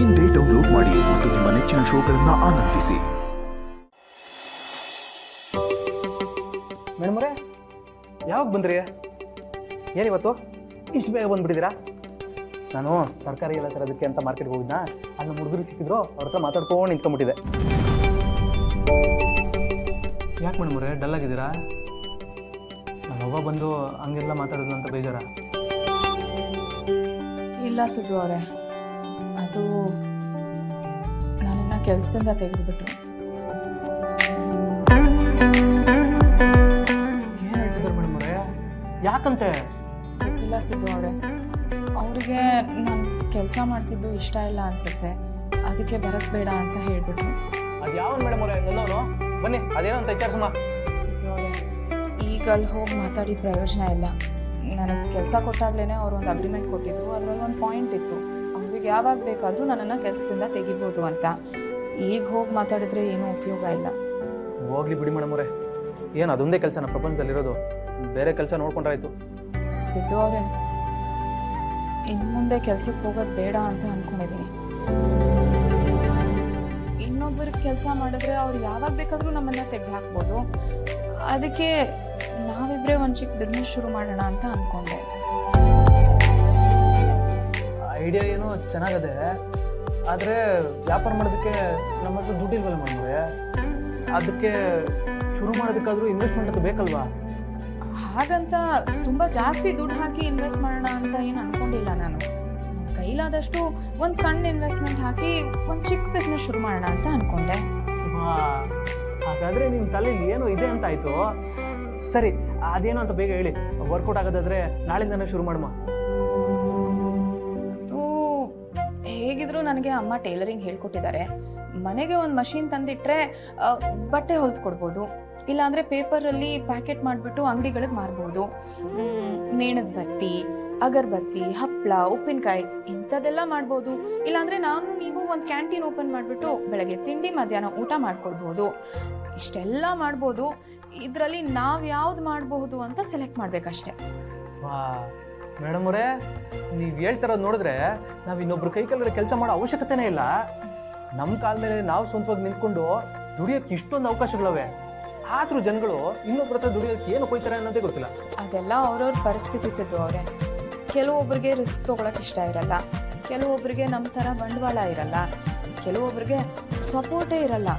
ಇಂದೇ ಡೌನ್ಲೋಡ್ ಮಾಡಿ ಮತ್ತು ನಿಮ್ಮ ನೆಚ್ಚಿನ ಶೋಗಳನ್ನು ಆನಂದಿಸಿ. ಮೇಡಮ್ರೆ, ಯಾವಾಗ ಬಂದ್ರಿ? ಏನಿವತ್ತು ಇಷ್ಟು ಬೇಗ ಬಂದುಬಿಟ್ಟಿದ್ದೀರಾ? ನಾನು ತರಕಾರಿ ಎಲ್ಲ ತರೋದಕ್ಕೆ ಅಂತ ಮಾರ್ಕೆಟ್ಗೆ ಹೋಗಿದ್ನ, ಅಲ್ಲಿ ಹುಡುಗರು ಸಿಕ್ಕಿದ್ರು, ಅವ್ರ ಹತ್ರ ಮಾತಾಡ್ಕೊಂಡು ನಿಂತ್ಕೊಂಡ್ಬಿಟ್ಟಿದೆ. ಯಾಕೆ ಮೇಡಮ್ರೆ ಡಲ್ ಆಗಿದ್ದೀರಾ? ನಾನು ಅವ್ವ ಬಂದು ಹಂಗೆಲ್ಲ ಮಾತಾಡೋದು ಅಂತ ಬೇಜಾರ? ಇಲ್ಲ ಸಿದ್ದು ಅವರೇ, ಅದು ನನ್ನನ್ನು ಕೆಲಸದಿಂದ ತೆಗೆದುಬಿಟ್ರು. ಏನು ಹೇಳ್ತಿದ್ದಾರೆ ಮೇಡಮ್ರೆ? ಯಾಕಂತೆ? ಗೊತ್ತಿಲ್ಲ ಸಿದ್ದು ಅವರೇ, ಅವರಿಗೆ ನಾನು ಕೆಲಸ ಮಾಡ್ತಿದ್ದು ಇಷ್ಟ ಇಲ್ಲ ಅನಿಸುತ್ತೆ, ಅದಕ್ಕೆ ಬರೋದು ಬೇಡ ಅಂತ ಹೇಳಿಬಿಟ್ರು. ಅದು ಯಾವ ಮೇಡಮ್ ಅವರೇ ನನ್ನವನು? ಬನ್ನಿ, ಅದೇನೋ ಅಂತ ವಿಚಾರಿಸಮ್ಮ. ಸಿದ್ದು ಅವರೇ, ಈಗ ಅಲ್ಲಿ ಹೋಗಿ ಮಾತಾಡಿ ಪ್ರಯೋಜನ ಇಲ್ಲ. ನನಗೆ ಕೆಲಸ ಕೊಟ್ಟಾಗಲೇ ಅವರು ಒಂದು ಅಗ್ರಿಮೆಂಟ್ ಕೊಟ್ಟಿದ್ರು, ಅದರಲ್ಲಿ ಒಂದು ಪಾಯಿಂಟ್ ಇತ್ತು, ಅವ್ರಿಗೆ ಯಾವಾಗ ಬೇಕಾದರೂ ನನ್ನನ್ನು ಕೆಲಸದಿಂದ ತೆಗಿಬೋದು ಅಂತ. ಈಗ ಹೋಗಿ ಮಾತಾಡಿದ್ರೆ ಏನೂ ಉಪಯೋಗ ಇಲ್ಲ. ಹೋಗ್ಲಿ ಬಿಡಿ ಮೇಡಮ್ ಅವರೇ, ಏನು ಅದೊಂದೇ ಕೆಲಸನ ಪ್ರಪಂಚದಲ್ಲಿರೋದು? ಬೇರೆ ಕೆಲಸ ನೋಡ್ಕೊಂಡ್ರಾಯ್ತು. ಸಿದ್ದು ಅವರೇ, ಇನ್ನು ಮುಂದೆ ಕೆಲಸಕ್ಕೆ ಹೋಗೋದು ಬೇಡ ಅಂತ ಅಂದ್ಕೊಂಡಿದ್ದೀನಿ. ಇನ್ನೊಬ್ಬರಿಗೆ ಕೆಲಸ ಮಾಡಿದ್ರೆ ಅವ್ರು ಯಾವಾಗ ಬೇಕಾದರೂ ನಮ್ಮನ್ನು ತೆಗೆದು ಹಾಕ್ಬೋದು. ಅದಕ್ಕೆ ನಾವಿಬ್ಬರೇ ಒಂದು ಚಿಕ್ಕ ಬಿಸ್ನೆಸ್ ಶುರು ಮಾಡೋಣ ಅಂತ ಅಂದ್ಕೊಂಡೆ. ಐಡಿಯಾ ಏನೋ ಚೆನ್ನಾಗದೆ, ಆದರೆ ವ್ಯಾಪಾರ ಮಾಡೋದಕ್ಕೆ ನಮ್ಮ ಹತ್ರ ದುಡ್ಡಿಲ್ವಲ್ಲ ಮೇಡಮ್ರೆ. ಅದಕ್ಕೆ ಶುರು ಮಾಡೋದಕ್ಕಾದರೂ ಇನ್ವೆಸ್ಟ್ಮೆಂಟ್ ಅದು ಬೇಕಲ್ವಾ? ಹಾಗಂತ ತುಂಬ ಜಾಸ್ತಿ ದುಡ್ಡು ಹಾಕಿ ಇನ್ವೆಸ್ಟ್ ಮಾಡೋಣ ಅಂತ ಏನು ಅಂದ್ಕೊಂಡಿಲ್ಲ ನಾನು. ನನ್ನ ಕೈಲಾದಷ್ಟು ಒಂದು ಸಣ್ಣ ಇನ್ವೆಸ್ಟ್ಮೆಂಟ್ ಹಾಕಿ ಒಂದು ಚಿಕ್ಕ ಬಿಸ್ನೆಸ್ ಶುರು ಮಾಡೋಣ ಅಂತ ಅಂದ್ಕೊಂಡೆ. ಹಾಗಾದರೆ ನಿಮ್ಮ ತಲೆಯಲ್ಲಿ ಏನೋ ಇದೆ ಅಂತ ಆಯಿತು. ಸರಿ, ಅದೇನೋ ಅಂತ ಬೇಗ ಹೇಳಿ. ವರ್ಕೌಟ್ ಆಗೋದಾದರೆ ನಾಳಿಂದನೇ ಶುರು ಮಾಡಮ್ಮ. ಹೇಗಿದ್ರು ನನಗೆ ಅಮ್ಮ ಟೈಲರಿಂಗ್ ಹೇಳ್ಕೊಟ್ಟಿದ್ದಾರೆ. ಮನೆಗೆ ಒಂದು ಮಷೀನ್ ತಂದಿಟ್ರೆ ಬಟ್ಟೆ ಹೊಲ್ದು ಕೊಡ್ಬೋದು, ಇಲ್ಲಾಂದರೆ ಪೇಪರಲ್ಲಿ ಪ್ಯಾಕೆಟ್ ಮಾಡಿಬಿಟ್ಟು ಅಂಗಡಿಗಳಿಗೆ ಮಾರ್ಬೋದು. ಮೇಣದ ಬತ್ತಿ, ಅಗರಬತ್ತಿ, ಹಪ್ಪಳ, ಉಪ್ಪಿನಕಾಯಿ ಇಂಥದ್ದೆಲ್ಲ ಮಾಡ್ಬೋದು. ಇಲ್ಲಾಂದರೆ ನೀವು ಒಂದು ಕ್ಯಾಂಟೀನ್ ಓಪನ್ ಮಾಡಿಬಿಟ್ಟು ಬೆಳಗ್ಗೆ ತಿಂಡಿ ಮಧ್ಯಾಹ್ನ ಊಟ ಮಾಡ್ಕೊಡ್ಬೋದು. ಇಷ್ಟೆಲ್ಲ ಮಾಡ್ಬೋದು. ಇದರಲ್ಲಿ ನಾವು ಯಾವ್ದು ಮಾಡಬಹುದು ಅಂತ ಸೆಲೆಕ್ಟ್ ಮಾಡಬೇಕಷ್ಟೆ. ಮೇಡಮ್ ಅವರೇ, ನೀವು ಹೇಳ್ತಿರೋದು ನೋಡಿದ್ರೆ ನಾವು ಇನ್ನೊಬ್ರು ಕೈ ಕೆಳಗಡೆ ಕೆಲಸ ಮಾಡೋ ಅವಶ್ಯಕತೆನೇ ಇಲ್ಲ. ನಮ್ಮ ಕಾಲ ಮೇಲೆ ನಾವು ಸ್ವಂತವಾಗಿ ನಿಂತ್ಕೊಂಡು ದುಡಿಯೋಕ್ಕೆ ಇಷ್ಟೊಂದು ಅವಕಾಶಗಳವೆ. ಆದರೂ ಜನಗಳು ಇನ್ನೊಬ್ರ ಹತ್ರ ದುಡಿಯೋಕ್ಕೆ ಏನು ಕೊಯ್ತಾರೆ ಅನ್ನೋದೇ ಗೊತ್ತಿಲ್ಲ. ಅದೆಲ್ಲ ಅವ್ರವ್ರ ಪರಿಸ್ಥಿತಿ ಸಿದ್ದು ಅವರೇ. ಕೆಲವೊಬ್ಬರಿಗೆ ರಿಸ್ಕ್ ತೊಗೊಳಕ್ಕೆ ಇಷ್ಟ ಇರಲ್ಲ, ಕೆಲವೊಬ್ಬರಿಗೆ ನಮ್ಮ ಥರ ಬಂಡವಾಳ ಇರಲ್ಲ, ಕೆಲವೊಬ್ಬರಿಗೆ ಸಪೋರ್ಟೇ ಇರಲ್ಲ.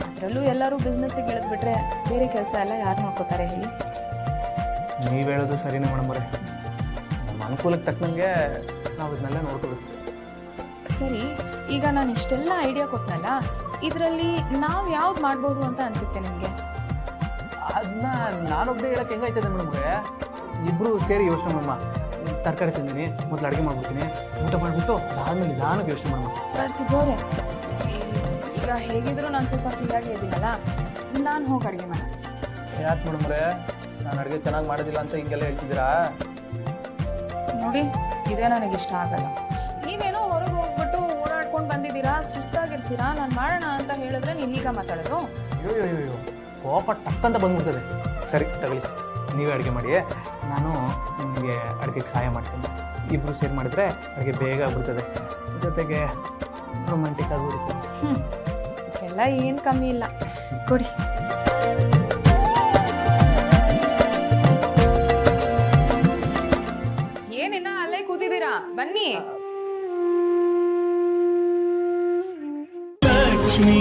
ಅದರಲ್ಲೂ ಎಲ್ಲರೂ ಬಿಸ್ನೆಸ್ಸಿಗೆ ಇಳಿದ್ಬಿಟ್ರೆ ಬೇರೆ ಕೆಲಸ ಎಲ್ಲ ಯಾರು ನೋಡ್ಕೋತಾರೆ ಹೇಳಿ? ನೀವು ಹೇಳೋದು ಸರಿನೇ ಮೇಡಮ್ ಅವರೇ. ನಮ್ಮ ಅನುಕೂಲಕ್ಕೆ ತಕ್ಕಂಗೆ ನಾವು ಇದನ್ನೆಲ್ಲ ನೋಡ್ಕೋಬೇಕು. ಸರಿ, ಈಗ ನಾನು ಇಷ್ಟೆಲ್ಲ ಐಡಿಯಾ ಕೊಟ್ಟನಲ್ಲ, ಇದರಲ್ಲಿ ನಾವು ಯಾವ್ದು ಮಾಡ್ಬೋದು ಅಂತ ಅನಿಸುತ್ತೆ ನಿಮಗೆ? ಅದನ್ನ ನಾನೊಬ್ಬರೇ ಹೇಳಕ್ಕೆ ಹೆಂಗಾಯ್ತದೆ ಮೇಡಮ್ ಅವರೇ? ಇಬ್ಬರು ಸೇರಿ ಯೋಚನೆ ಮಾಡಮ್ಮ. ತರಕಾರಿ ತಿಂತೀನಿ, ಮೊದಲು ಅಡುಗೆ ಮಾಡ್ಬಿಡ್ತೀನಿ, ಊಟ ಮಾಡಿಬಿಟ್ಟು ಆದಮೇಲೆ ನಿಧಾನಕ್ಕೆ ಯೋಚನೆ ಮಾಡಮ್ಮ. ಸಿಗೋರೆ, ಈಗ ಹೇಗಿದ್ರು ನಾನು ಸ್ವಲ್ಪ ಫ್ರೀಯಾಗಿ ಇದ್ದೀನಲ್ಲ, ನಾನು ಹೋಗಿ ಅಡುಗೆ ಮಾಡ. ಯಾಕೆ ಮೇಡಮ್ ಅವರೇ, ನಾನು ಅಡುಗೆ ಚೆನ್ನಾಗಿ ಮಾಡೋದಿಲ್ಲ ಅಂತ ಹಿಂಗೆಲ್ಲ ಹೇಳ್ತಿದ್ದೀರಾ? ನೋಡಿ, ಇದೇ ನನಗೆ ಇಷ್ಟ ಆಗಲ್ಲ. ನೀವೇನೋ ಹೊರಗೆ ಹೋಗ್ಬಿಟ್ಟು ಓಡಾಡ್ಕೊಂಡು ಬಂದಿದ್ದೀರಾ, ಸುಸ್ತಾಗಿರ್ತೀರಾ, ನಾನು ಮಾಡೋಣ ಅಂತ ಹೇಳಿದ್ರೆ ನೀವು ಈಗ ಮಾತಾಡೋದು? ಅಯ್ಯೋ, ಕೋಪ ಟಕ್ಕಂತ ಬಂದ್ಬಿಡ್ತದೆ. ಸರಿ ತಗೊಳ್ಳಿ, ನೀವೇ ಅಡುಗೆ ಮಾಡಿ, ನಾನು ನಿಮಗೆ ಅಡುಗೆಗೆ ಸಹಾಯ ಮಾಡ್ತೀನಿ. ಇಬ್ಬರು ಸೇರಿ ಮಾಡಿದ್ರೆ ಅಡುಗೆ ಬೇಗ ಆಗ್ಬಿಡ್ತದೆ, ಜೊತೆಗೆ ರೊಮ್ಯಾಂಟಿಕ್ ಆಗಿರುತ್ತೆ. ಎಲ್ಲ ಏನು ಕಮ್ಮಿ ಇಲ್ಲ, ಕೊಡಿ. ಏನಿನ್ನ ಅಲ್ಲೇ ಕೂತಿದ್ದೀರಾ? ಬನ್ನಿ. ಲಕ್ಷ್ಮೀ